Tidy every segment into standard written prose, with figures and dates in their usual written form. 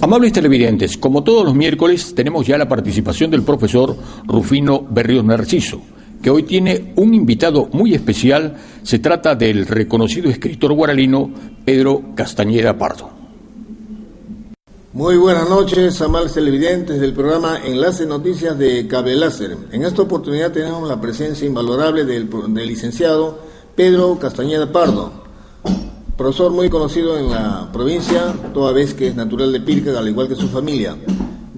Amables televidentes, como todos los miércoles tenemos ya la participación del profesor Rufino Berríos Narciso, que hoy tiene un invitado muy especial. Se trata del reconocido escritor guaralino Pedro Castañeda Pardo. Muy buenas noches, amables televidentes del programa Enlace Noticias de Cable Láser. En esta oportunidad tenemos la presencia invalorable del licenciado Pedro Castañeda Pardo, profesor muy conocido en la provincia, toda vez que es natural de Pirca, al igual que su familia.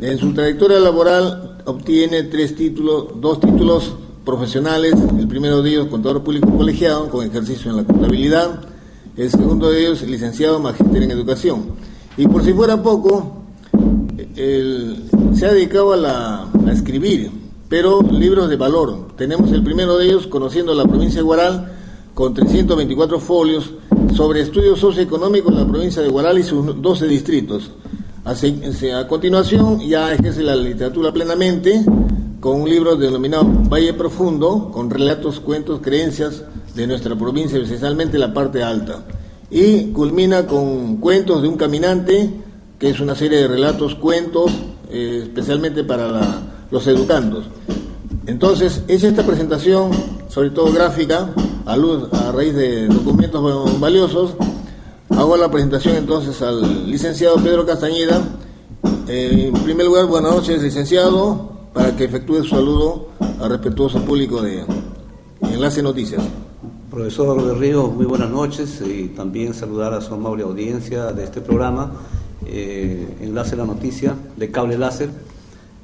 En su trayectoria laboral obtiene dos títulos profesionales. El primero de ellos, contador público colegiado, con ejercicio en la contabilidad. El segundo de ellos, licenciado magíster en educación. Y por si fuera poco, se ha dedicado a escribir, pero libros de valor. Tenemos el primero de ellos, Conociendo la provincia de Huaral, con 324 folios, sobre estudios socioeconómicos en la provincia de Huaral y sus 12 distritos. A continuación ya ejerce la literatura plenamente con un libro denominado Valle Profundo, con relatos, cuentos, creencias de nuestra provincia, especialmente la parte alta. Y culmina con Cuentos de un caminante, que es una serie de relatos, cuentos, especialmente para los educandos. Entonces, hecha esta presentación, sobre todo gráfica, a raíz de documentos valiosos, hago la presentación entonces al licenciado Pedro Castañeda. En primer lugar, buenas noches, licenciado, para que efectúe su saludo al respetuoso público de Enlace Noticias. Profesor Berríos, muy buenas noches, y también saludar a su amable audiencia de este programa, Enlace la Noticia de Cable Láser.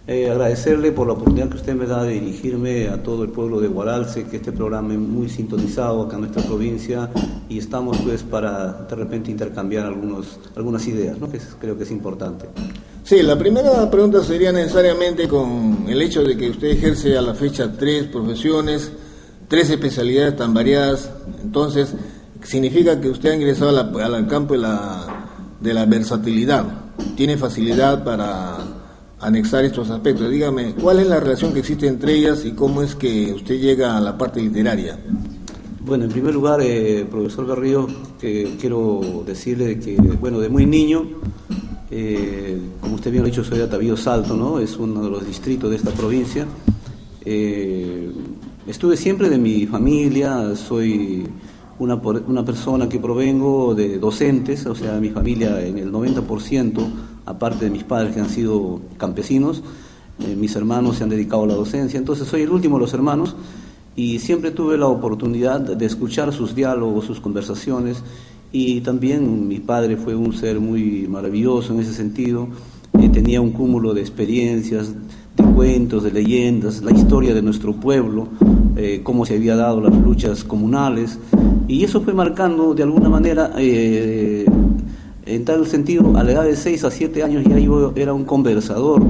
Agradecerle por la oportunidad que usted me da de dirigirme a todo el pueblo de Huaral. Sé que este programa es muy sintonizado acá en nuestra provincia y estamos pues para de repente intercambiar algunas ideas, ¿no? Creo que es importante. Sí, la primera pregunta sería necesariamente con el hecho de que usted ejerce a la fecha 3 profesiones, 3 especialidades tan variadas. Entonces significa que usted ha ingresado al campo de la versatilidad, tiene facilidad para anexar estos aspectos. Dígame, ¿cuál es la relación que existe entre ellas y cómo es que usted llega a la parte literaria? Bueno, en primer lugar, profesor Berríos, que quiero decirle que, bueno, de muy niño, como usted bien lo ha dicho, soy de Atavío Salto, ¿no? Es uno de los distritos de esta provincia. Estuve siempre de mi familia, soy una persona que provengo de docentes, o sea, mi familia en el 90%, aparte de mis padres que han sido campesinos, mis hermanos se han dedicado a la docencia, entonces soy el último de los hermanos y siempre tuve la oportunidad de escuchar sus diálogos, sus conversaciones, y también mi padre fue un ser muy maravilloso en ese sentido, tenía un cúmulo de experiencias, de cuentos, de leyendas, la historia de nuestro pueblo, cómo se había dado las luchas comunales, y eso fue marcando de alguna manera, en tal sentido, a la edad de 6 a 7 años ya yo era un conversador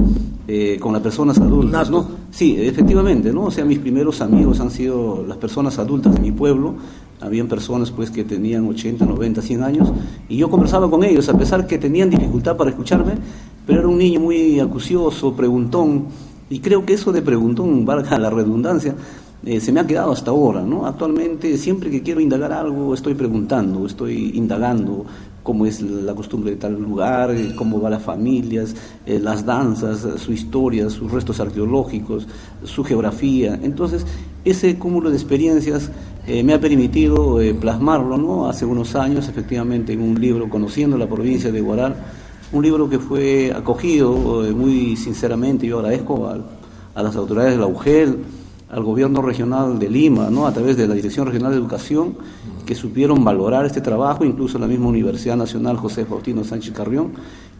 con las personas adultas, ¿no? Sí, efectivamente, ¿no? O sea, mis primeros amigos han sido las personas adultas de mi pueblo. Habían personas pues que tenían 80, 90, 100 años y yo conversaba con ellos, a pesar que tenían dificultad para escucharme, pero era un niño muy acucioso, preguntón, y creo que eso de preguntón, valga la redundancia, se me ha quedado hasta ahora, ¿no? Actualmente, siempre que quiero indagar algo, estoy preguntando, estoy indagando cómo es la costumbre de tal lugar, cómo van las familias, las danzas, su historia, sus restos arqueológicos, su geografía. Entonces, ese cúmulo de experiencias me ha permitido plasmarlo, ¿no? Hace unos años, efectivamente, en un libro, Conociendo la provincia de Huaral, un libro que fue acogido muy sinceramente. Yo agradezco a las autoridades de la UGEL, al gobierno regional de Lima, ¿no? A través de la Dirección Regional de Educación, que supieron valorar este trabajo, incluso la misma Universidad Nacional José Faustino Sánchez Carrión,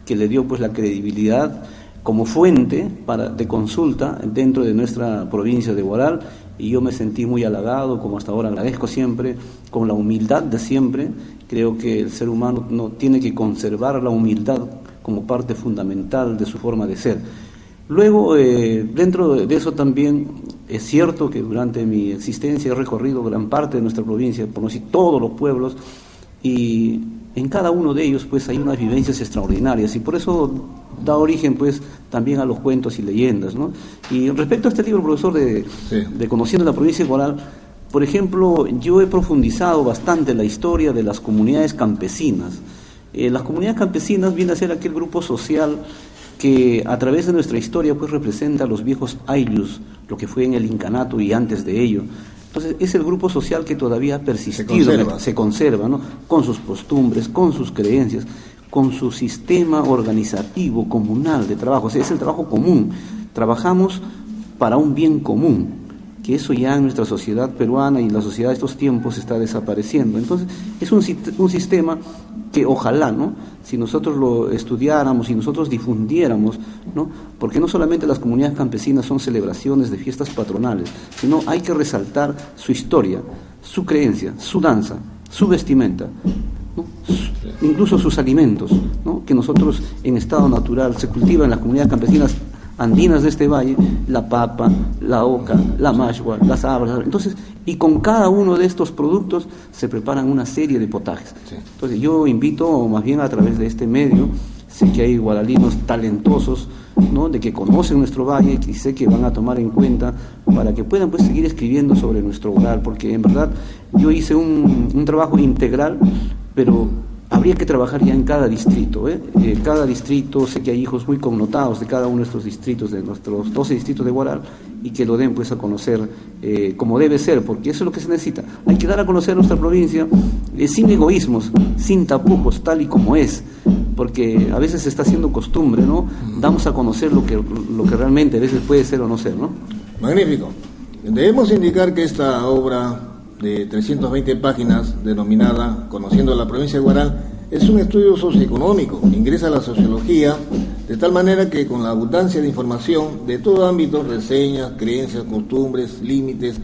que le dio pues la credibilidad como fuente de consulta dentro de nuestra provincia de Huaral, y yo me sentí muy halagado, como hasta ahora agradezco siempre, con la humildad de siempre. Creo que el ser humano no tiene que conservar la humildad como parte fundamental de su forma de ser. Luego, dentro de eso también es cierto que durante mi existencia he recorrido gran parte de nuestra provincia, conocí todos los pueblos, y en cada uno de ellos pues hay unas vivencias extraordinarias, y por eso da origen pues también a los cuentos y leyendas, ¿no? Y respecto a este libro, profesor, de Conociendo la provincia de Huaral, por ejemplo, yo he profundizado bastante en la historia de las comunidades campesinas. Las comunidades campesinas viene a ser aquel grupo social que a través de nuestra historia pues representa a los viejos ayllus, lo que fue en el incanato y antes de ello. Entonces es el grupo social que todavía ha persistido, se conserva, ¿no? Con sus costumbres, con sus creencias, con su sistema organizativo comunal de trabajo. O sea, es el trabajo común. Trabajamos para un bien común, que eso ya en nuestra sociedad peruana y la sociedad de estos tiempos está desapareciendo. Entonces es un sistema que ojalá, ¿no?, si nosotros lo estudiáramos, si nosotros difundiéramos, ¿no?, porque no solamente las comunidades campesinas son celebraciones de fiestas patronales, sino hay que resaltar su historia, su creencia, su danza, su vestimenta, ¿no?, incluso sus alimentos, ¿no?, que nosotros en estado natural se cultivan en las comunidades campesinas andinas de este valle, la papa, la oca, la mashua, las habas. Entonces, y con cada uno de estos productos se preparan una serie de potajes. Sí. Entonces yo invito más bien a través de este medio, sé que hay guaralinos talentosos, ¿no?, de que conocen nuestro valle y sé que van a tomar en cuenta para que puedan pues seguir escribiendo sobre nuestro oral, porque en verdad yo hice un trabajo integral, pero habría que trabajar ya en cada distrito, cada distrito, sé que hay hijos muy connotados de cada uno de estos distritos, de nuestros 12 distritos de Huaral, y que lo den pues a conocer como debe ser, porque eso es lo que se necesita. Hay que dar a conocer nuestra provincia sin egoísmos, sin tapujos, tal y como es, porque a veces se está haciendo costumbre, ¿no? Damos a conocer lo que realmente a veces puede ser o no ser, ¿no? Magnífico. Debemos indicar que esta obra de 320 páginas, denominada Conociendo la provincia de Huaral, es un estudio socioeconómico, ingresa a la sociología, de tal manera que con la abundancia de información de todo ámbito, reseñas, creencias, costumbres, límites,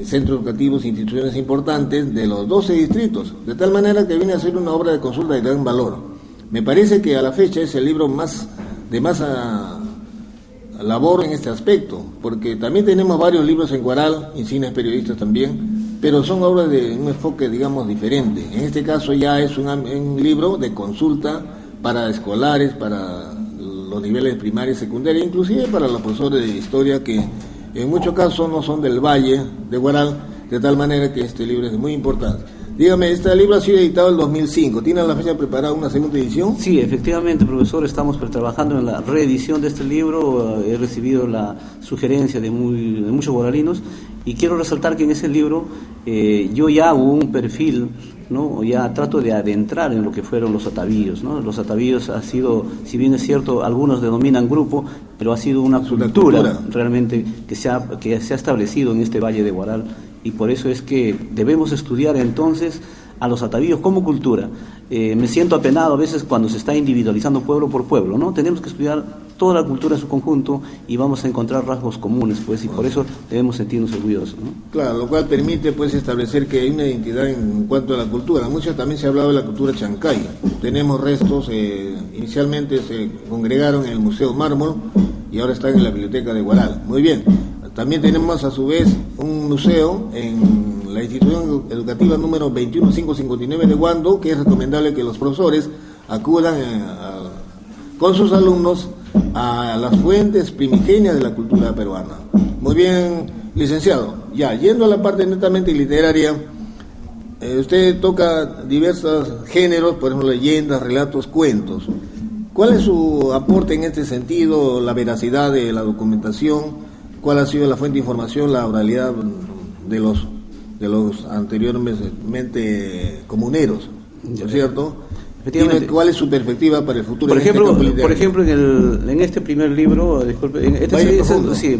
centros educativos, instituciones importantes de los 12 distritos, de tal manera que viene a ser una obra de consulta de gran valor. Me parece que a la fecha es el libro de más labor en este aspecto, porque también tenemos varios libros en Huaral, insignes periodistas también, pero son obras de un enfoque, digamos, diferente. En este caso ya es un libro de consulta para escolares, para los niveles primaria y secundaria, inclusive para los profesores de historia que en muchos casos no son del Valle de Huaral, de tal manera que este libro es muy importante. Dígame, este libro ha sido editado en el 2005. ¿Tiene a la fecha preparada una segunda edición? Sí, efectivamente, profesor, estamos trabajando en la reedición de este libro. He recibido la sugerencia de muchos guaralinos y quiero resaltar que en ese libro yo ya hago un perfil, ¿no? Ya trato de adentrar en lo que fueron los atavíos, ¿no? Los atavíos ha sido, si bien es cierto, algunos denominan grupo, pero ha sido una cultura realmente que se ha establecido en este Valle de Huaral. Y por eso es que debemos estudiar entonces a los atavíos como cultura. Me siento apenado a veces cuando se está individualizando pueblo por pueblo, ¿no? Tenemos que estudiar toda la cultura en su conjunto y vamos a encontrar rasgos comunes, pues, y por eso debemos sentirnos orgullosos, ¿no? Claro, lo cual permite, pues, establecer que hay una identidad en cuanto a la cultura. Muchas también se ha hablado de la cultura chancay. Tenemos restos, inicialmente se congregaron en el Museo Mármol y ahora están en la Biblioteca de Huaral. Muy bien. También tenemos a su vez un museo en la institución educativa número 21559 de Huando, que es recomendable que los profesores acudan con sus alumnos a las fuentes primigenias de la cultura peruana. Muy bien, licenciado. Ya, yendo a la parte netamente literaria, usted toca diversos géneros, por ejemplo, leyendas, relatos, cuentos. ¿Cuál es su aporte en este sentido, la veracidad de la documentación? ¿Cuál ha sido la fuente de información, la oralidad de los anteriormente comuneros? ¿No es cierto? ¿Cuál es su perspectiva para el futuro? Por ejemplo, en este primer libro, disculpe,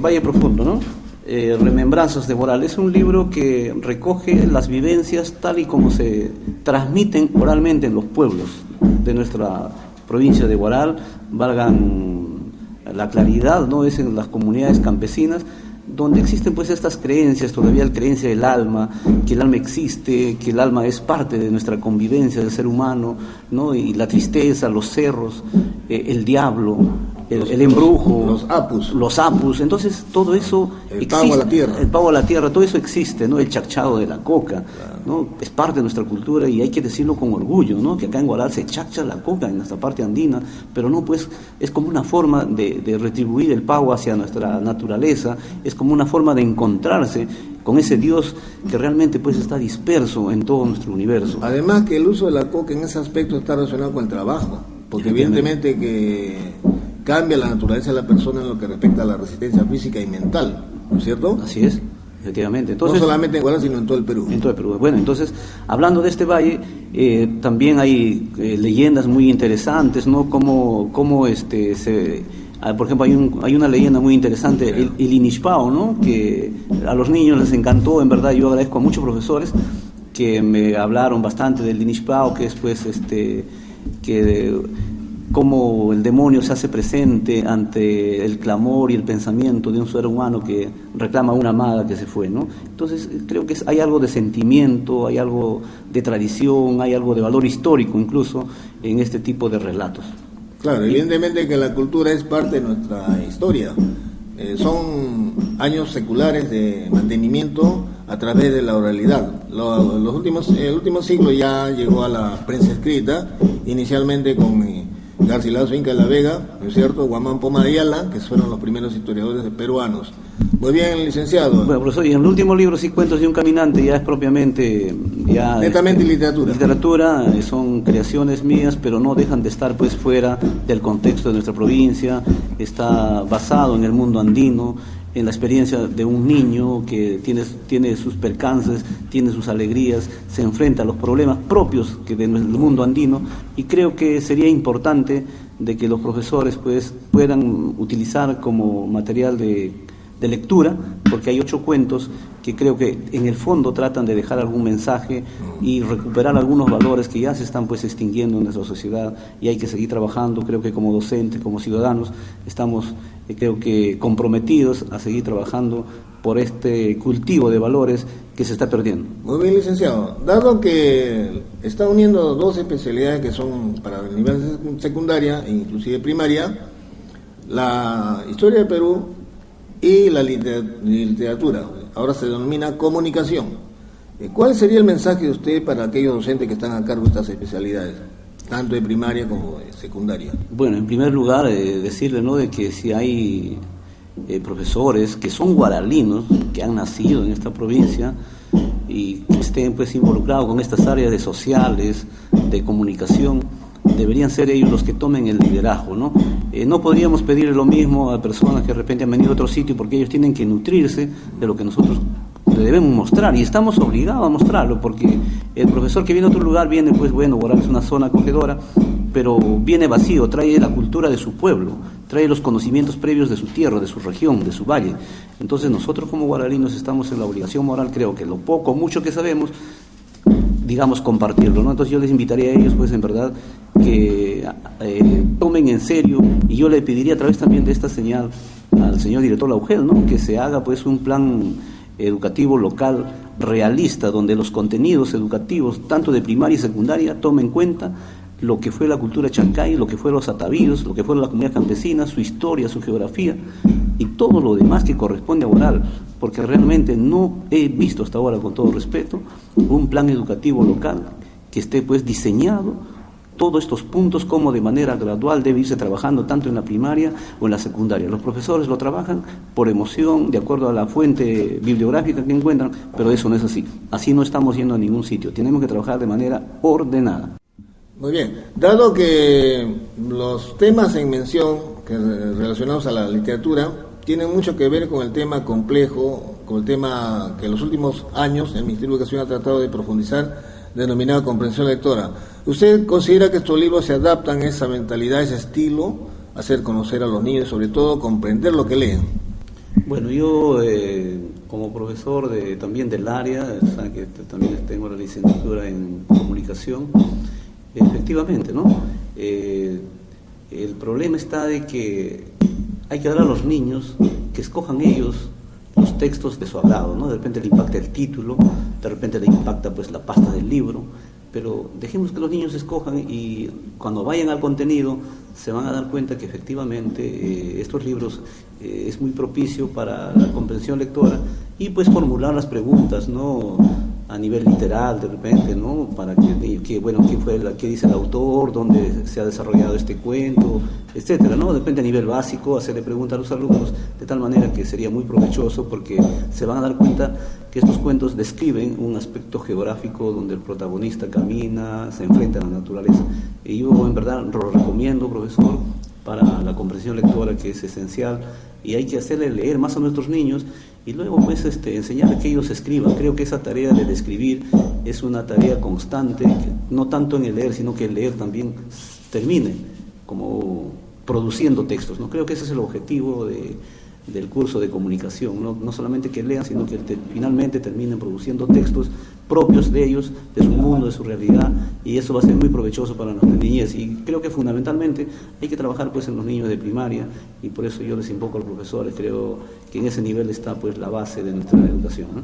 Valle Profundo, ¿no? Remembranzas de Huaral, es un libro que recoge las vivencias tal y como se transmiten oralmente en los pueblos de nuestra provincia de Huaral, valgan la claridad, ¿no? Es en las comunidades campesinas donde existen pues estas creencias, todavía la creencia del alma, que el alma existe, que el alma es parte de nuestra convivencia del ser humano, ¿no? Y la tristeza, los cerros, el diablo, el embrujo, los apus, entonces todo eso el pago a la tierra, todo eso existe, ¿no? El chachado de la coca, claro, ¿no? Es parte de nuestra cultura y hay que decirlo con orgullo, ¿no? Que acá en Huaral se chacha la coca en nuestra parte andina, pero no, pues es como una forma de retribuir el pago hacia nuestra naturaleza, es como una forma de encontrarse con ese Dios que realmente pues está disperso en todo nuestro universo. Además que el uso de la coca en ese aspecto está relacionado con el trabajo, porque evidentemente que cambia la naturaleza de la persona en lo que respecta a la resistencia física y mental, ¿no es cierto? Así es, efectivamente. Entonces, no solamente en Huaral, sino en todo el Perú. En todo el Perú. Bueno, entonces, hablando de este valle, también hay leyendas muy interesantes, ¿no? Como por ejemplo, hay una leyenda muy interesante, el Inishpao, ¿no? Que a los niños les encantó, en verdad. Yo agradezco a muchos profesores que me hablaron bastante del Inishpao, que es pues cómo el demonio se hace presente ante el clamor y el pensamiento de un ser humano que reclama a una amada que se fue, ¿no? Entonces creo que hay algo de sentimiento, hay algo de tradición, hay algo de valor histórico incluso en este tipo de relatos. Claro, evidentemente que la cultura es parte de nuestra historia. Son años seculares de mantenimiento a través de la oralidad. El último siglo ya llegó a la prensa escrita, inicialmente con Garcilaso Inca de la Vega, ¿no es cierto?, Guamán Poma de Ayala, que fueron los primeros historiadores peruanos. Muy bien, licenciado. Bueno, profesor, y en el último libro, sí, Cuentos de un caminante, ya es propiamente... netamente literatura. Literatura, son creaciones mías, pero no dejan de estar pues fuera del contexto de nuestra provincia, está basado en el mundo andino, en la experiencia de un niño que tiene sus percances, tiene sus alegrías, se enfrenta a los problemas propios del mundo andino, y creo que sería importante de que los profesores pues puedan utilizar como material de lectura, porque hay 8 cuentos que creo que en el fondo tratan de dejar algún mensaje y recuperar algunos valores que ya se están pues extinguiendo en nuestra sociedad, y hay que seguir trabajando. Creo que como docentes, como ciudadanos, estamos creo que comprometidos a seguir trabajando por este cultivo de valores que se está perdiendo. Muy bien, licenciado. Dado que está uniendo 2 especialidades que son para el nivel secundaria e inclusive primaria, la historia del Perú y la literatura, ahora se denomina comunicación. ¿Cuál sería el mensaje de usted para aquellos docentes que están a cargo de estas especialidades, tanto de primaria como de secundaria? Bueno, en primer lugar, decirle, ¿no?, de que si hay profesores que son guaralinos, que han nacido en esta provincia y que estén pues involucrados con estas áreas de sociales, de comunicación, deberían ser ellos los que tomen el liderazgo, ¿no? No podríamos pedirle lo mismo a personas que de repente han venido a otro sitio, porque ellos tienen que nutrirse de lo que nosotros le debemos mostrar, y estamos obligados a mostrarlo, porque el profesor que viene a otro lugar viene, pues bueno, Huaral es una zona acogedora, pero viene vacío, trae la cultura de su pueblo, trae los conocimientos previos de su tierra, de su región, de su valle. Entonces nosotros como guaralinos estamos en la obligación moral, creo que lo poco, mucho que sabemos, digamos, compartirlo, ¿no? Entonces yo les invitaría a ellos, pues en verdad, que tomen en serio, y yo le pediría a través también de esta señal al señor director Laugel, ¿no?, que se haga pues un plan educativo local realista, donde los contenidos educativos, tanto de primaria y secundaria, tomen en cuenta lo que fue la cultura chancay, lo que fueron los atavíos, lo que fue la comunidad campesina, su historia, su geografía y todo lo demás que corresponde a Huaral, porque realmente no he visto hasta ahora, con todo respeto, un plan educativo local que esté pues diseñado todos estos puntos, como de manera gradual debe irse trabajando tanto en la primaria o en la secundaria. Los profesores lo trabajan por emoción, de acuerdo a la fuente bibliográfica que encuentran, pero eso no es así. Así no estamos yendo a ningún sitio. Tenemos que trabajar de manera ordenada. Muy bien. Dado que los temas en mención relacionados a la literatura tienen mucho que ver con el tema complejo, con el tema que en los últimos años el Ministerio de Educación ha tratado de profundizar, denominado comprensión lectora. ¿Usted considera que estos libros se adaptan a esa mentalidad, a ese estilo, hacer conocer a los niños, sobre todo comprender lo que leen? Bueno, yo como profesor también del área, o sea, que también tengo la licenciatura en comunicación, efectivamente, ¿no? El problema está de que hay que dar a los niños que escojan ellos los textos de su agrado, ¿no? De repente le impacta el título, de repente le impacta pues la pasta del libro, pero dejemos que los niños escojan y cuando vayan al contenido se van a dar cuenta que efectivamente estos libros es muy propicio para la comprensión lectora y pues formular las preguntas, ¿no?, a nivel literal de repente, ¿no?, para qué dice el autor, dónde se ha desarrollado este cuento, etcétera, ¿no? Depende a nivel básico, hacerle preguntas a los alumnos de tal manera que sería muy provechoso porque se van a dar cuenta que estos cuentos describen un aspecto geográfico donde el protagonista camina, se enfrenta a la naturaleza. Y yo en verdad lo recomiendo, profesor, para la comprensión lectora, que es esencial, y hay que hacerle leer más a nuestros niños y luego pues enseñarles que ellos escriban. Creo que esa tarea de escribir es una tarea constante, no tanto en el leer, sino que el leer también termine como produciendo textos, ¿no? Creo que ese es el objetivo del curso de comunicación, no solamente que lean, sino que finalmente terminen produciendo textos propios de ellos, de su mundo, de su realidad, y eso va a ser muy provechoso para nuestra niñez. Y creo que fundamentalmente hay que trabajar pues en los niños de primaria, y por eso yo les invoco a los profesores. Creo que en ese nivel está pues la base de nuestra educación, ¿no?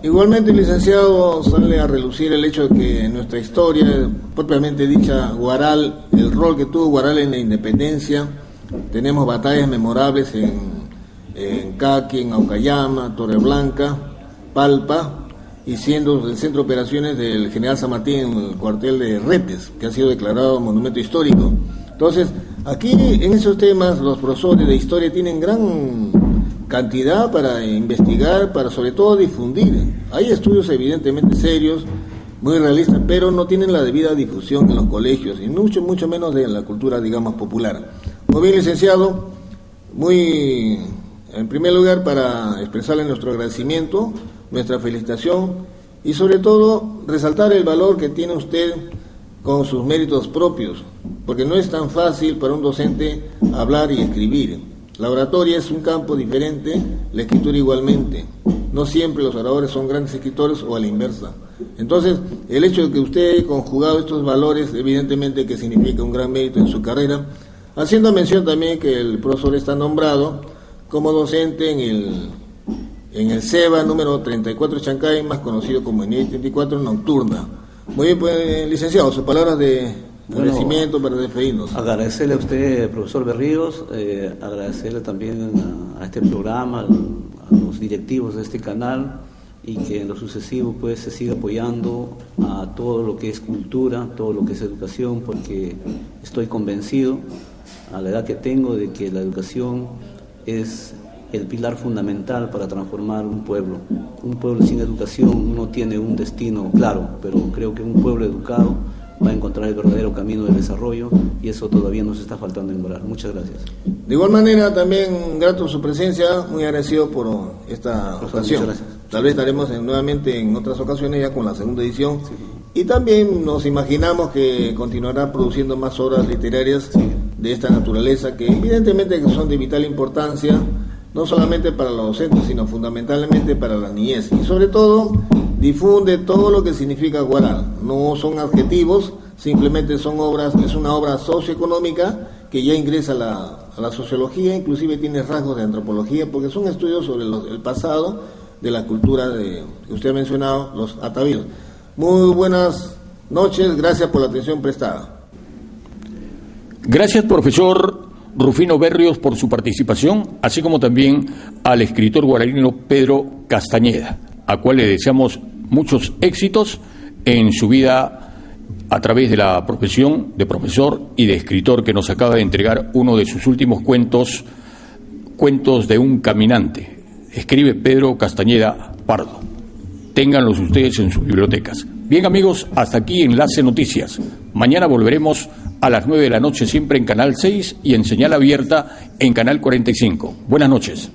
Igualmente, licenciado, sale a relucir el hecho de que en nuestra historia, propiamente dicha, Huaral, el rol que tuvo Huaral en la independencia, tenemos batallas memorables en Caqui, en Aucayama, Torreblanca, Palpa, y siendo el centro de operaciones del general San Martín en el cuartel de Repes, que ha sido declarado monumento histórico. Entonces, aquí en esos temas los profesores de historia tienen gran cantidad para investigar, para sobre todo difundir. Hay estudios evidentemente serios, muy realistas, pero no tienen la debida difusión en los colegios, y mucho menos de la cultura, digamos, popular. Muy bien, licenciado, en primer lugar, para expresarle nuestro agradecimiento, nuestra felicitación y sobre todo resaltar el valor que tiene usted con sus méritos propios, porque no es tan fácil para un docente hablar y escribir. La oratoria es un campo diferente, la escritura igualmente. No siempre los oradores son grandes escritores o a la inversa. Entonces, el hecho de que usted haya conjugado estos valores, evidentemente que significa un gran mérito en su carrera, haciendo mención también que el profesor está nombrado como docente en el CEBA número 34 Chancay, más conocido como ENIE 34 Nocturna. Muy bien, pues, licenciado, sus palabras de agradecimiento para despedirnos. Agradecerle a usted, profesor Berríos, agradecerle también a este programa, a los directivos de este canal, y que en lo sucesivo pues se siga apoyando a todo lo que es cultura, todo lo que es educación, porque estoy convencido, a la edad que tengo, de que la educación es el pilar fundamental para transformar un pueblo. Un pueblo sin educación no tiene un destino claro, pero creo que un pueblo educado va a encontrar el verdadero camino de desarrollo, y eso todavía nos está faltando lograr. Muchas gracias. De igual manera, también grato su presencia, muy agradecido por esta ocasión. Tal vez estaremos nuevamente en otras ocasiones ya con la segunda edición. Sí. Y también nos imaginamos que continuará produciendo más obras literarias de esta naturaleza, que evidentemente que son de vital importancia, no solamente para los docentes, sino fundamentalmente para la niñez. Y sobre todo, difunde todo lo que significa Huaral. No son adjetivos, simplemente son obras, es una obra socioeconómica que ya ingresa a la sociología, inclusive tiene rasgos de antropología, porque son estudios sobre el pasado de la cultura que usted ha mencionado, los atavíos. Muy buenas noches, gracias por la atención prestada. Gracias, profesor Rufino Berríos, por su participación, así como también al escritor guaralino Pedro Castañeda, a cual le deseamos muchos éxitos en su vida a través de la profesión de profesor y de escritor, que nos acaba de entregar uno de sus últimos cuentos, Cuentos de un caminante. Escribe Pedro Castañeda Pardo. Ténganlos ustedes en sus bibliotecas. Bien, amigos, hasta aquí Enlace Noticias. Mañana volveremos a las 9 de la noche, siempre en Canal 6 y en señal abierta en Canal 45. Buenas noches.